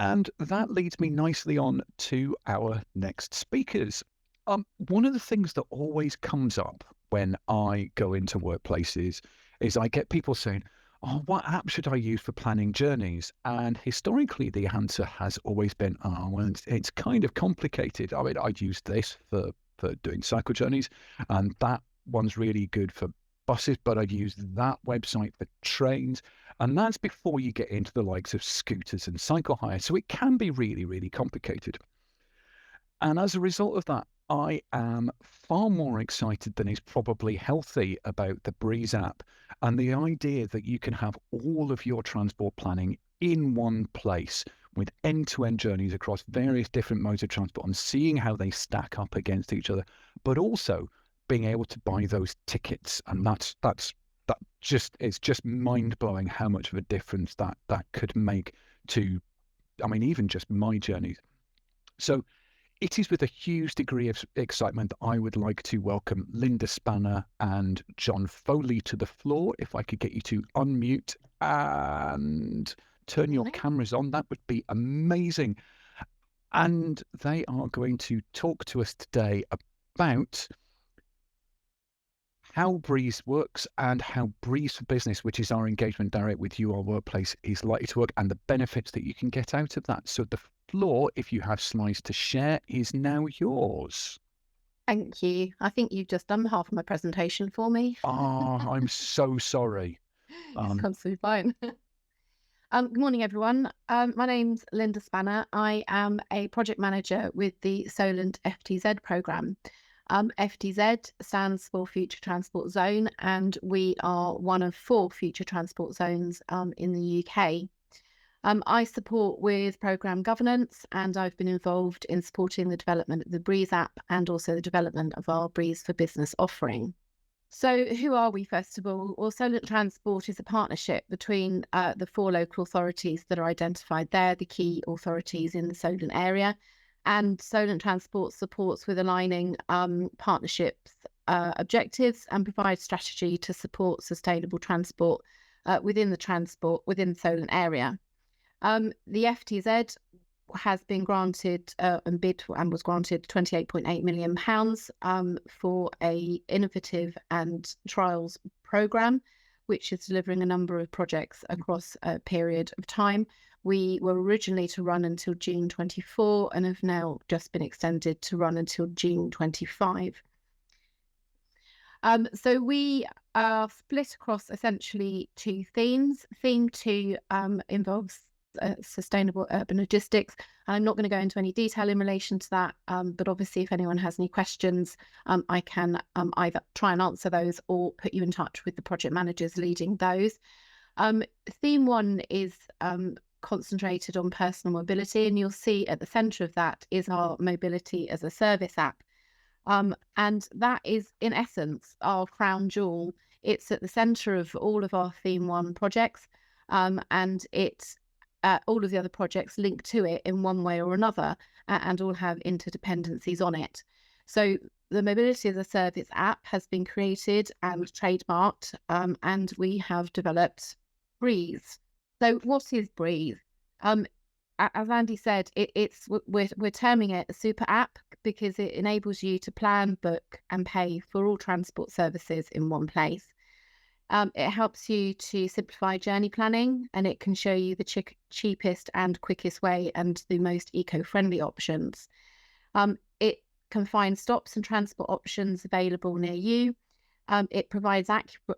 And that leads me nicely on to our next speakers. One of the things that always comes up when I go into workplaces is I get people saying, "Oh, what app should I use for planning journeys?" And historically, the answer has always been, "Oh, well, it's kind of complicated. I mean, I'd use this for doing cycle journeys, and that one's really good for buses, but I'd use that website for trains." And that's before you get into the likes of scooters and cycle hire. So it can be really, really complicated. And as a result of that, I am far more excited than is probably healthy about the Breeze app and the idea that you can have all of your transport planning in one place with end-to-end journeys across various different modes of transport and seeing how they stack up against each other, but also being able to buy those tickets. And it's just mind-blowing how much of a difference that could make to, I mean, even just my journeys. So it is with a huge degree of excitement that I would like to welcome Linda Spanner and Jon Foley to the floor. If I could get you to unmute and turn your cameras on, that would be amazing. And they are going to talk to us today about how Breeze works and how Breeze for Business, which is our engagement direct with you, our workplace, is likely to work and the benefits that you can get out of that. So the floor, if you have slides to share, is now yours. Thank you. I think you've just done half of my presentation for me. Oh, I'm so sorry. It's absolutely fine. Good morning, everyone. My name's Linda Spanner. I am a project manager with the Solent FTZ programme. FTZ stands for Future Transport Zone, and we are one of 4 future transport zones in the UK. I support with programme governance, and I've been involved in supporting the development of the Breeze app and also the development of our Breeze for Business offering. So who are we, first of all? Well, Solent Transport is a partnership between the 4 local authorities that are identified there, the key authorities in the Solent area. And Solent Transport supports with aligning partnerships objectives and provides strategy to support sustainable transport within the Solent area. The FTZ has been granted and was granted £28.8 million for a innovative and trials programme, which is delivering a number of projects across a period of time. We were originally to run until June 24 and have now just been extended to run until June 25. So we are split across essentially 2 themes. Theme 2 involves sustainable urban logistics. And I'm not going to go into any detail in relation to that, but obviously if anyone has any questions, I can either try and answer those or put you in touch with the project managers leading those. Theme 1 is concentrated on personal mobility, and you'll see at the centre of that is our mobility as a service app. And that is in essence our crown jewel. It's at the centre of all of our Theme 1 projects, and it's all of the other projects link to it in one way or another, and all have interdependencies on it. So the Mobility as a Service app has been created and trademarked, and we have developed Breeze. So what is Breeze? As Andy said, we're terming it a super app because it enables you to plan, book and pay for all transport services in one place. It helps you to simplify journey planning, and it can show you the cheapest and quickest way and the most eco-friendly options. It can find stops and transport options available near you. It provides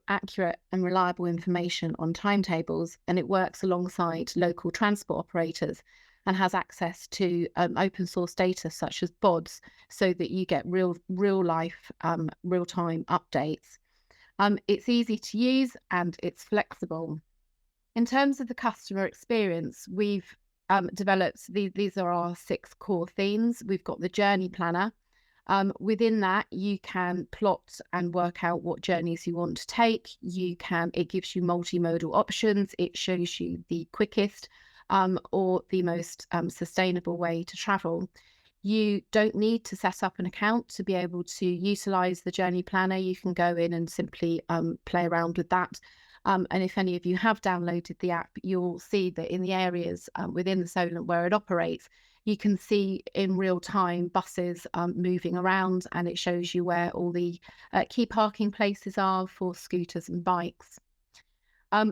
accurate and reliable information on timetables, and it works alongside local transport operators and has access to open source data such as BODs, so that you get real life, real-time updates. It's easy to use and it's flexible. In terms of the customer experience, we've developed, these are our 6 core themes. We've got the journey planner. Within that, you can plot and work out what journeys you want to take. It gives you multimodal options. It shows you the quickest or the most sustainable way to travel. You don't need to set up an account to be able to utilise the journey planner. You can go in and simply play around with that. And if any of you have downloaded the app, you'll see that in the areas within the Solent where it operates, you can see in real time buses moving around, and it shows you where all the key parking places are for scooters and bikes.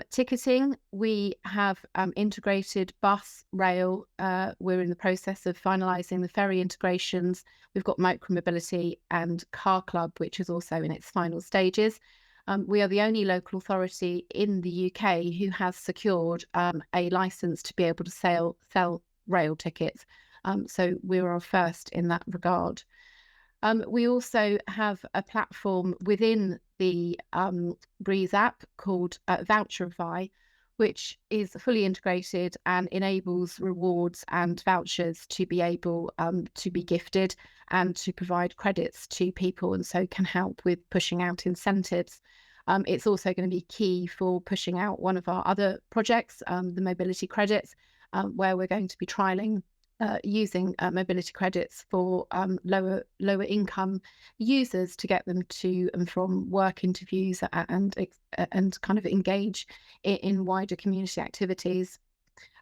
Ticketing, we have integrated bus, rail. We're in the process of finalising the ferry integrations. We've got micromobility and car club, which is also in its final stages. We are the only local authority in the UK who has secured a licence to be able to sell rail tickets. So we're our first in that regard. We also have a platform within the Breeze app called Voucherify, which is fully integrated and enables rewards and vouchers to be able to be gifted and to provide credits to people, and so can help with pushing out incentives. It's also going to be key for pushing out one of our other projects, the mobility credits, where we're going to be trialling using mobility credits for lower income users to get them to and from work interviews and kind of engage in wider community activities.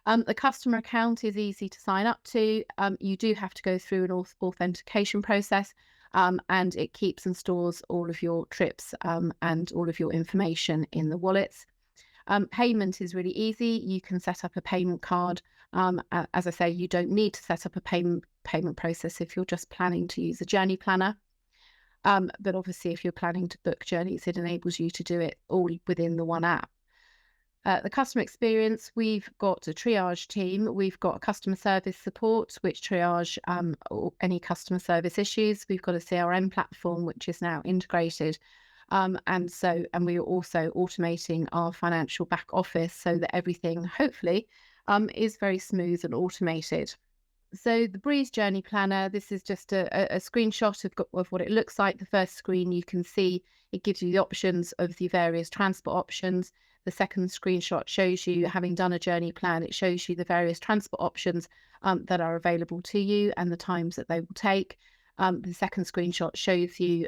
The customer account is easy to sign up to. You do have to go through an authentication process, and it keeps and stores all of your trips and all of your information in the wallets. Payment is really easy. You can set up a payment card. As I say, you don't need to set up a payment process if you're just planning to use a journey planner. But obviously, if you're planning to book journeys, it enables you to do it all within the one app. The customer experience, we've got a triage team. We've got customer service support, which triage any customer service issues. We've got a CRM platform, which is now integrated. And we are also automating our financial back office so that everything, hopefully, is very smooth and automated. So the Breeze Journey Planner, this is just a screenshot of what it looks like. The first screen, you can see it gives you the options of the various transport options. The second screenshot shows you, having done a journey plan, it shows you the various transport options that are available to you and the times that they will take. The second screenshot shows you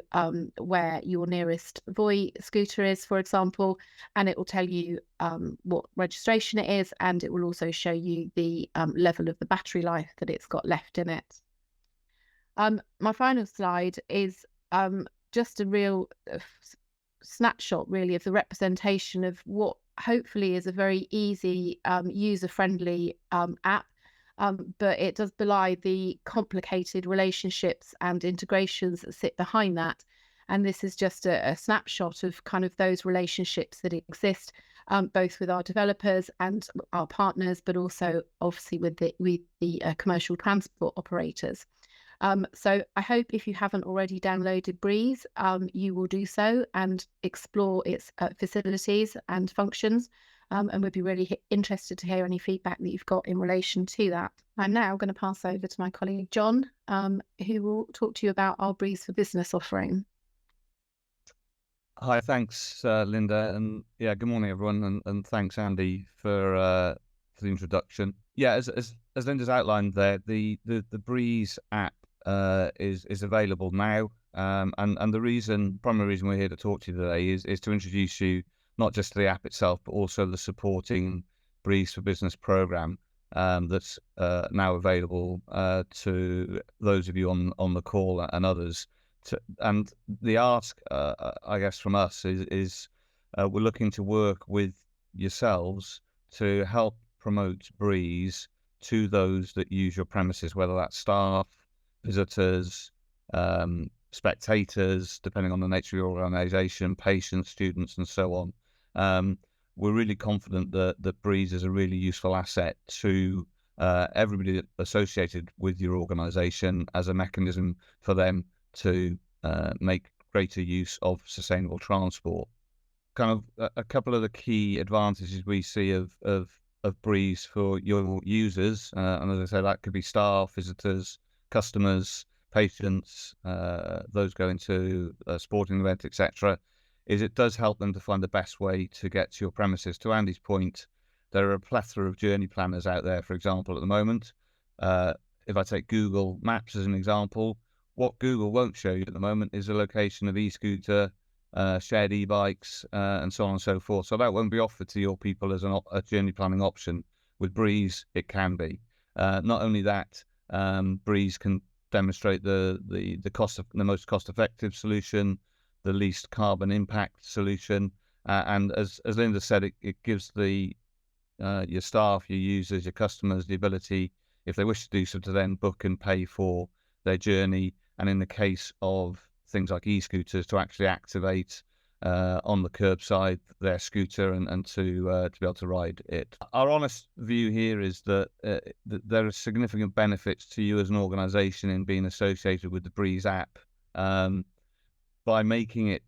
where your nearest Voi scooter is, for example, and it will tell you what registration it is, and it will also show you the level of the battery life that it's got left in it. My final slide is just a real snapshot, really, of the representation of what hopefully is a very easy, user-friendly app. But it does belie the complicated relationships and integrations that sit behind that. And this is just a snapshot of kind of those relationships that exist, both with our developers and our partners, but also obviously with the commercial transport operators. So I hope if you haven't already downloaded Breeze, you will do so and explore its facilities and functions. And we'd be really interested to hear any feedback that you've got in relation to that. I'm now going to pass over to my colleague John, who will talk to you about our Breeze for Business offering. Hi, thanks, Linda, and yeah, good morning, everyone, and thanks, Andy, for the introduction. Yeah, as Linda's outlined there, the Breeze app is available now, and the primary reason we're here to talk to you today is to introduce you not just to the app itself, but also the supporting Breeze for Business program that's now available to those of you on the call and others. And the ask, I guess, from us is we're looking to work with yourselves to help promote Breeze to those that use your premises, whether that's staff, visitors, spectators, depending on the nature of your organisation, patients, students, and so on. We're really confident that Breeze is a really useful asset to everybody associated with your organisation as a mechanism for them to make greater use of sustainable transport. Kind of a couple of the key advantages we see of Breeze for your users, and as I say, that could be staff, visitors, customers, patients, those going to a sporting event, etc., is it does help them to find the best way to get to your premises. To Andy's point, there are a plethora of journey planners out there, for example, at the moment. If I take Google Maps as an example, what Google won't show you at the moment is the location of e-scooter shared e-bikes, and so on and so forth. So that won't be offered to your people as a journey planning option. With Breeze, it can be. Not only that, Breeze can demonstrate the most cost-effective solution, the least carbon impact solution, and as Linda said, it gives your staff, your users, your customers the ability, if they wish to do so, to then book and pay for their journey, and in the case of things like e-scooters, to actually activate on the curbside their scooter and to be able to ride it. Our honest view here is that there are significant benefits to you as an organisation in being associated with the Breeze app, by making it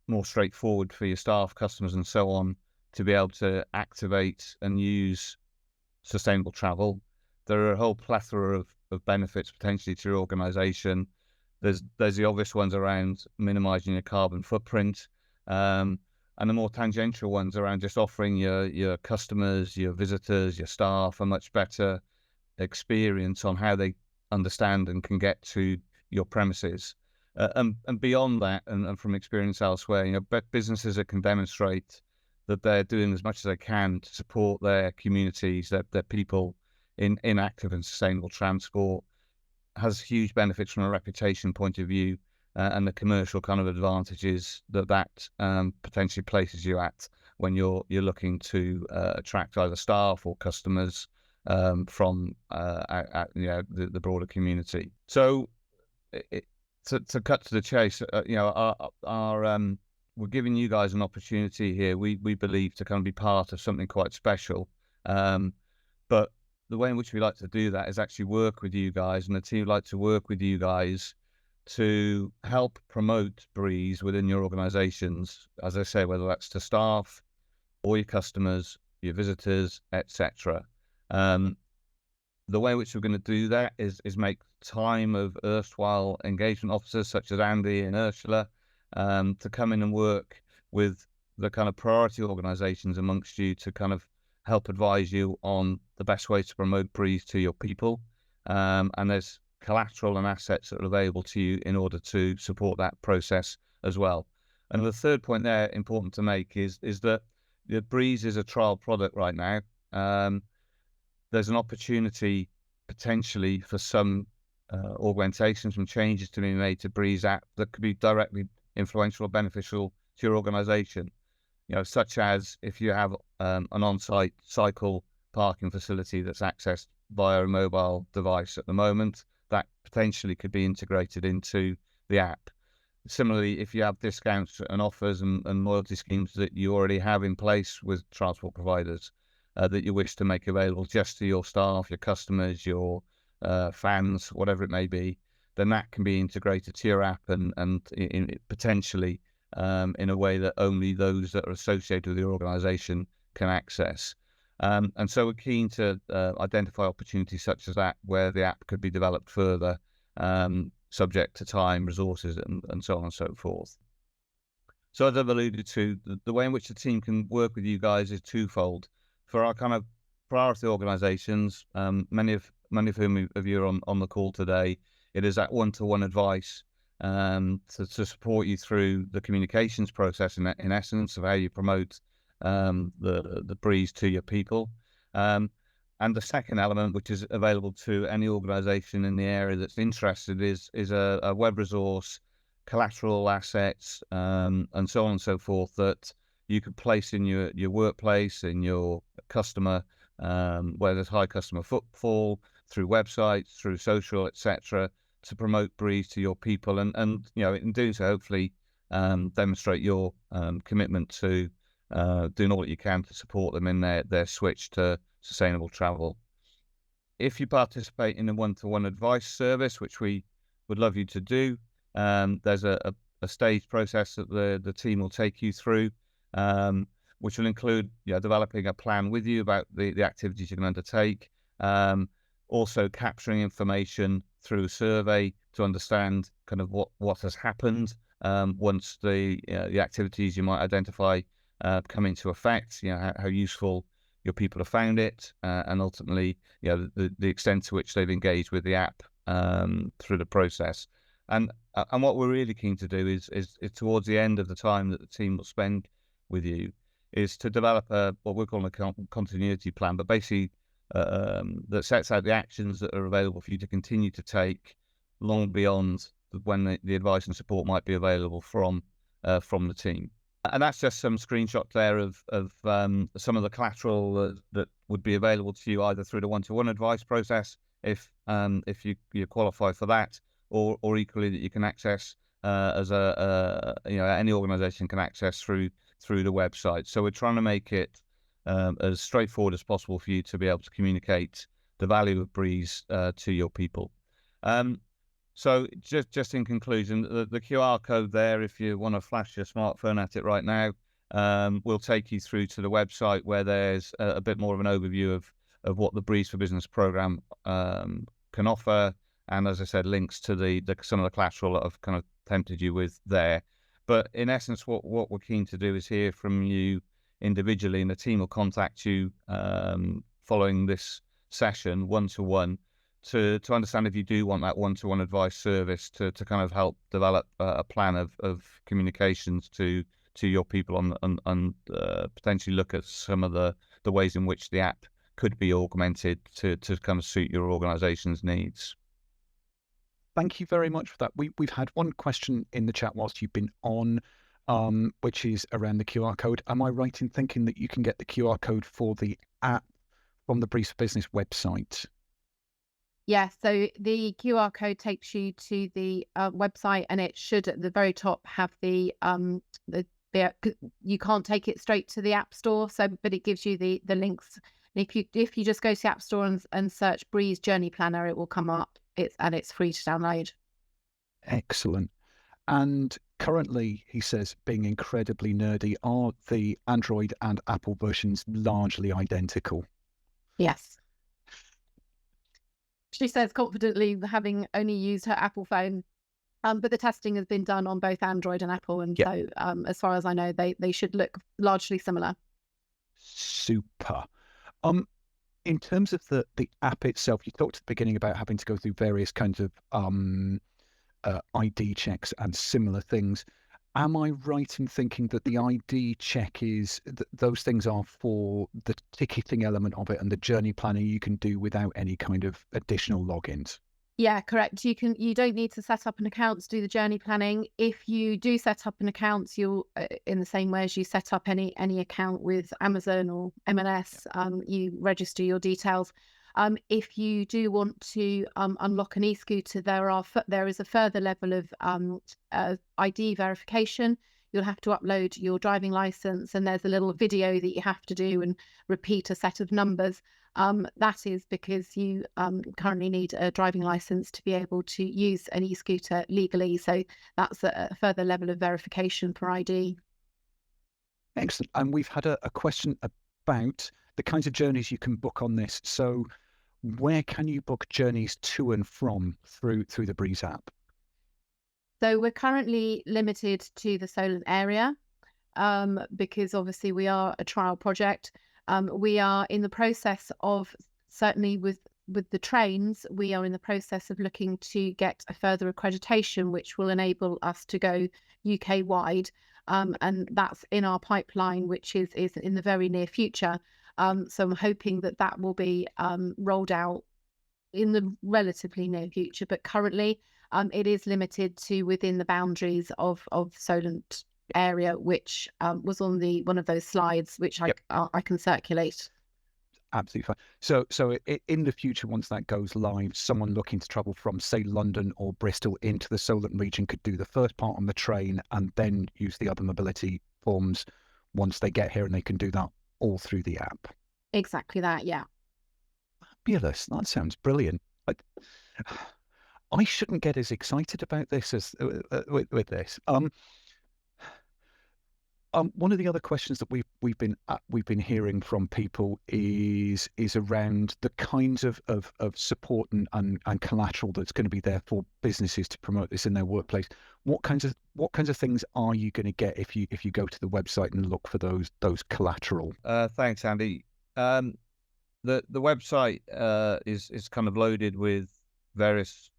more straightforward for your staff, customers, and so on to be able to activate and use sustainable travel. There are a whole plethora of benefits potentially to your organisation. There's the obvious ones around minimising your carbon footprint, and the more tangential ones around just offering your customers, your visitors, your staff a much better experience on how they understand and can get to your premises. And beyond that, and from experience elsewhere, businesses that can demonstrate that they're doing as much as they can to support their communities, their people in active and sustainable transport, has huge benefits from a reputation point of view, and the commercial kind of advantages that potentially places you at when you're looking to attract either staff or customers from the broader community. So to cut to the chase, we're giving you guys an opportunity here, we believe, to kind of be part of something quite special. But the way in which we like to do that is actually work with you guys, and the team like to work with you guys to help promote Breeze within your organisations, as I say, whether that's to staff or your customers, your visitors, etc. The way in which we're going to do that is make time of erstwhile engagement officers such as Andy and Ursula to come in and work with the kind of priority organisations amongst you to kind of help advise you on the best way to promote Breeze to your people. And there's collateral and assets that are available to you in order to support that process as well. And the third point there, important to make, is that the Breeze is a trial product right now. There's an opportunity potentially for some augmentations, some changes to be made to Breeze app that could be directly influential or beneficial to your organisation. Such as if you have an on-site cycle parking facility that's accessed via a mobile device at the moment, that potentially could be integrated into the app. Similarly, if you have discounts and offers and loyalty schemes that you already have in place with transport providers that you wish to make available just to your staff, your customers, your fans, whatever it may be, then that can be integrated to your app and potentially in a way that only those that are associated with your organisation can access. And so we're keen to identify opportunities such as that, where the app could be developed further, subject to time, resources, and so on and so forth. So as I've alluded to, the way in which the team can work with you guys is twofold. For our kind of priority organisations, many of whom of you are on the call today, it is that one-to-one advice to support you through the communications process, in essence, of how you promote the Breeze to your people. And the second element, which is available to any organisation in the area that's interested, is a web resource, collateral assets, and so on and so forth, that you could place in your workplace, in your customer, where there's high customer footfall, through websites, through social, etc., to promote Breeze to your people, and in doing so, hopefully demonstrate your commitment to doing all that you can to support them in their switch to sustainable travel. If you participate in a one-to-one advice service, which we would love you to do, there's a staged process that the team will take you through, which will include developing a plan with you about the activities you can undertake, also capturing information through a survey to understand kind of what has happened once the activities you might identify come into effect, how useful your people have found it, and ultimately the extent to which they've engaged with the app through the process. And what we're really keen to do is towards the end of the time that the team will spend with you, is to develop what we're calling a continuity plan, but basically that sets out the actions that are available for you to continue to take long beyond when the advice and support might be available from the team. And that's just some screenshots there of some of the collateral that would be available to you either through the one-to-one advice process, if you qualify for that, or equally that you can access as any organisation can access through the website. So we're trying to make it as straightforward as possible for you to be able to communicate the value of Breeze to your people. So just in conclusion, the QR code there, if you want to flash your smartphone at it right now, will take you through to the website where there's a bit more of an overview of what the Breeze for Business program can offer. And as I said, links to some of the collateral that I've kind of tempted you with there. But in essence, what we're keen to do is hear from you individually, and the team will contact you following this session one-to-one to understand if you do want that one-to-one advice service to kind of help develop a plan of communications to your people and potentially look at some of the ways in which the app could be augmented to kind of suit your organisation's needs. Thank you very much for that. We've had one question in the chat whilst you've been on, which is around the QR code. Am I right in thinking that you can get the QR code for the app from the Breeze for Business website? Yeah, so the QR code takes you to the website, and it should at the very top have the you can't take it straight to the App Store, but it gives you the links. If you just go to the App Store and search Breeze Journey Planner, it will come up. It's free to download. Excellent. And currently, he says, being incredibly nerdy, are the Android and Apple versions largely identical? Yes. She says confidently, having only used her Apple phone, but the testing has been done on both Android and Apple, and so as far as I know, they should look largely similar. Super. In terms of the app itself, you talked at the beginning about having to go through various kinds of ID checks and similar things. Am I right in thinking that the ID check is those things are for the ticketing element of it, and the journey planning you can do without any kind of additional logins? Yeah, correct. You don't need to set up an account to do the journey planning. If you do set up an account, you'll in the same way as you set up any account with Amazon or M&S, you register your details. If you do want to unlock an e-scooter, there is a further level of ID verification. You'll have to upload your driving license, and there's a little video that you have to do and repeat a set of numbers. That is because you currently need a driving license to be able to use an e-scooter legally. So that's a further level of verification for ID. Excellent. And we've had a question about the kinds of journeys you can book on this. So where can you book journeys to and from through the Breeze app? So we're currently limited to the Solent area because obviously we are a trial project. We are in the process of, certainly with the trains, we are in the process of looking to get a further accreditation, which will enable us to go UK wide. And that's in our pipeline, which is in the very near future. So I'm hoping that will be rolled out in the relatively near future. But currently, it is limited to within the boundaries of Solent area, which was on one of those slides, which I can circulate. Absolutely fine. So in the future, once that goes live, someone looking to travel from, say, London or Bristol into the Solent region could do the first part on the train and then use the other mobility forms once they get here, and they can do that all through the app. Exactly that, yeah. Fabulous. That sounds brilliant. I shouldn't get as excited about this as with this. One of the other questions that we've been hearing from people is around the kinds of support and collateral that's going to be there for businesses to promote this in their workplace. What kinds of things are you going to get if you go to the website and look for those collateral? Thanks, Andy. The website is kind of loaded with various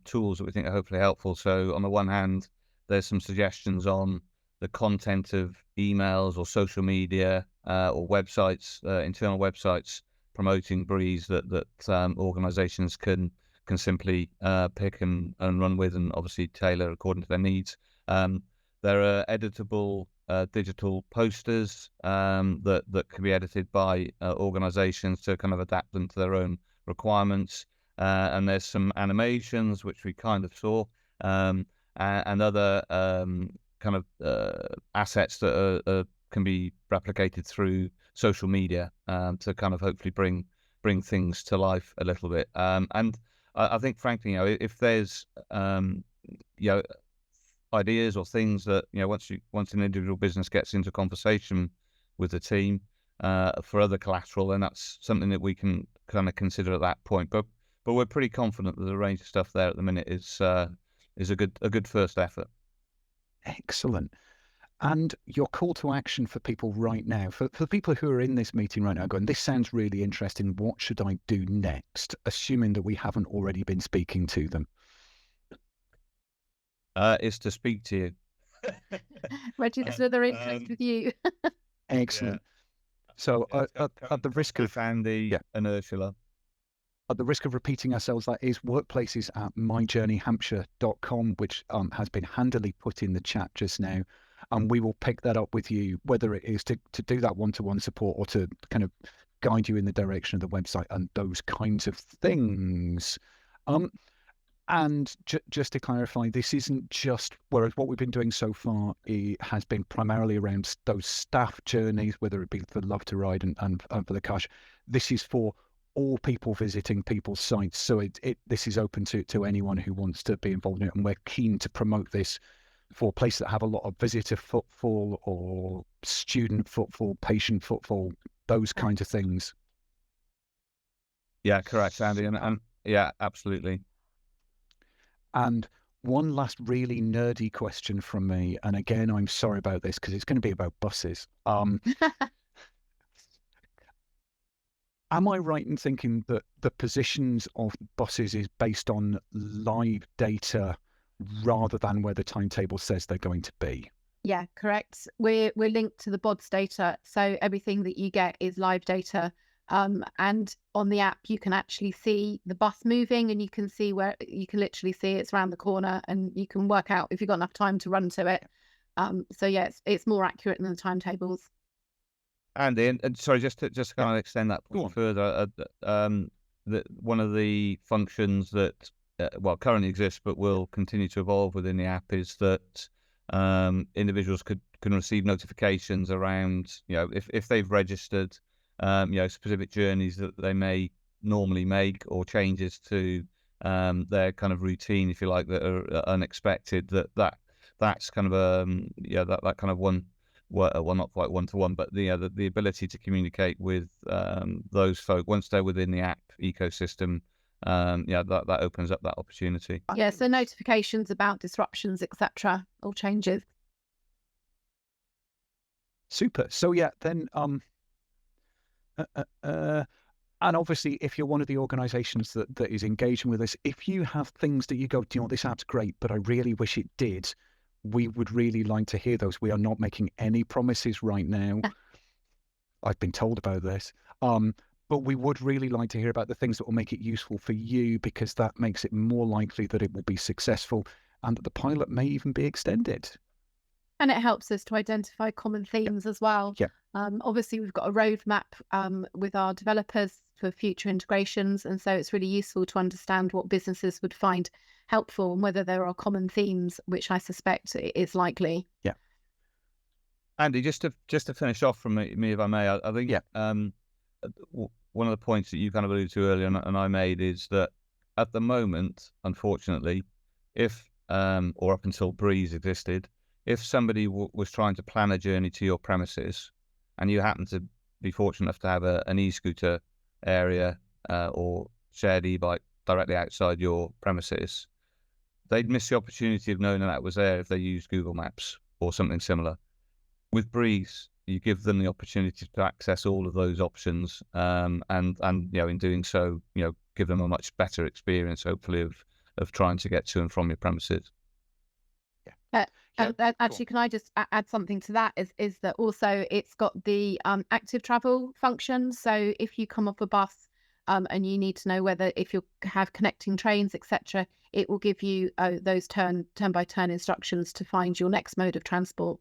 tools that we think are hopefully helpful. So on the one hand, there's some suggestions on the content of emails or social media or websites, internal websites promoting Breeze that organisations can simply pick and run with, and obviously tailor according to their needs. There are editable digital posters that can be edited by organisations to kind of adapt them to their own requirements. And there's some animations which we kind of saw, and other kind of assets that can be replicated through social media to kind of hopefully bring things to life a little bit. And I think, frankly, if there's ideas or things that once an individual business gets into conversation with the team for other collateral, then that's something that we can kind of consider at that point. But we're pretty confident that the range of stuff there at the minute is a good first effort. Excellent. And your call to action for people right now, for the people who are in this meeting right now going, this sounds really interesting, what should I do next, assuming that we haven't already been speaking to them? Is to speak to you. Register their interest with you. Excellent. Yeah. So at the risk of Andy and Ursula. At the risk of repeating ourselves, that is workplaces@myjourneyhampshire.com, which has been handily put in the chat just now. And we will pick that up with you, whether it is to do that one-to-one support or to kind of guide you in the direction of the website and those kinds of things. And just to clarify, this isn't just, whereas what we've been doing so far has been primarily around those staff journeys, whether it be for Love to Ride and for the cash. This is for all people visiting people's sites. So this is open to anyone who wants to be involved in it. And we're keen to promote this for places that have a lot of visitor footfall or student footfall, patient footfall, those kinds of things. Yeah, correct, Andy. And yeah, absolutely. And one last really nerdy question from me, and again, I'm sorry about this because it's going to be about buses. Am I right in thinking that the positions of buses is based on live data rather than where the timetable says they're going to be? Yeah, correct. We're linked to the BODS data, so everything that you get is live data. And on the app, you can actually see the bus moving, and you can see where you can literally see it's around the corner, and you can work out if you've got enough time to run to it. So yeah, it's more accurate than the timetables. Andy, and sorry, just to kind of extend that point further, one of the functions that currently exists but will continue to evolve within the app is that individuals can receive notifications around if they've registered specific journeys that they may normally make, or changes to their kind of routine, if you like, that are unexpected. That's kind of that kind of one. Well, not quite one-to-one, but the ability to communicate with those folk once they're within the app ecosystem, that opens up that opportunity. Yeah, so notifications about disruptions, etc., all changes. Super. So yeah, then and obviously, if you're one of the organisations that is engaging with us, if you have things that you go, this app's great, but I really wish it did, we would really like to hear those. We are not making any promises right now. I've been told about this. But we would really like to hear about the things that will make it useful for you, because that makes it more likely that it will be successful and that the pilot may even be extended. And it helps us to identify common themes as well. Yeah. Obviously, we've got a roadmap with our developers for future integrations. And so it's really useful to understand what businesses would find helpful and whether there are common themes, which I suspect is likely. Yeah. Andy, just to finish off from me, if I may, I think one of the points that you kind of alluded to earlier and I made is that at the moment, unfortunately, if or up until Breeze existed, if somebody was trying to plan a journey to your premises and you happen to be fortunate enough to have an e-scooter area or shared e-bike directly outside your premises, they'd miss the opportunity of knowing that was there if they used Google Maps or something similar. With Breeze, you give them the opportunity to access all of those options, and in doing so, give them a much better experience, hopefully, of trying to get to and from your premises. Actually, can I just add something to that? Is that also it's got the active travel function. So if you come off a bus and you need to know whether if you have connecting trains, etc., it will give you those turn by turn instructions to find your next mode of transport.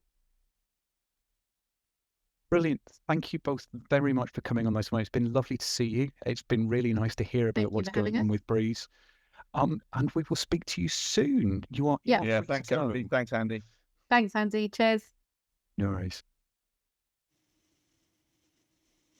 Brilliant. Thank you both very much for coming on this one. It's been lovely to see you. It's been really nice to hear about what's going on with Breeze. And we will speak to you soon. You are Yeah. Thanks, Andy. Thanks, Andy. Cheers. No worries.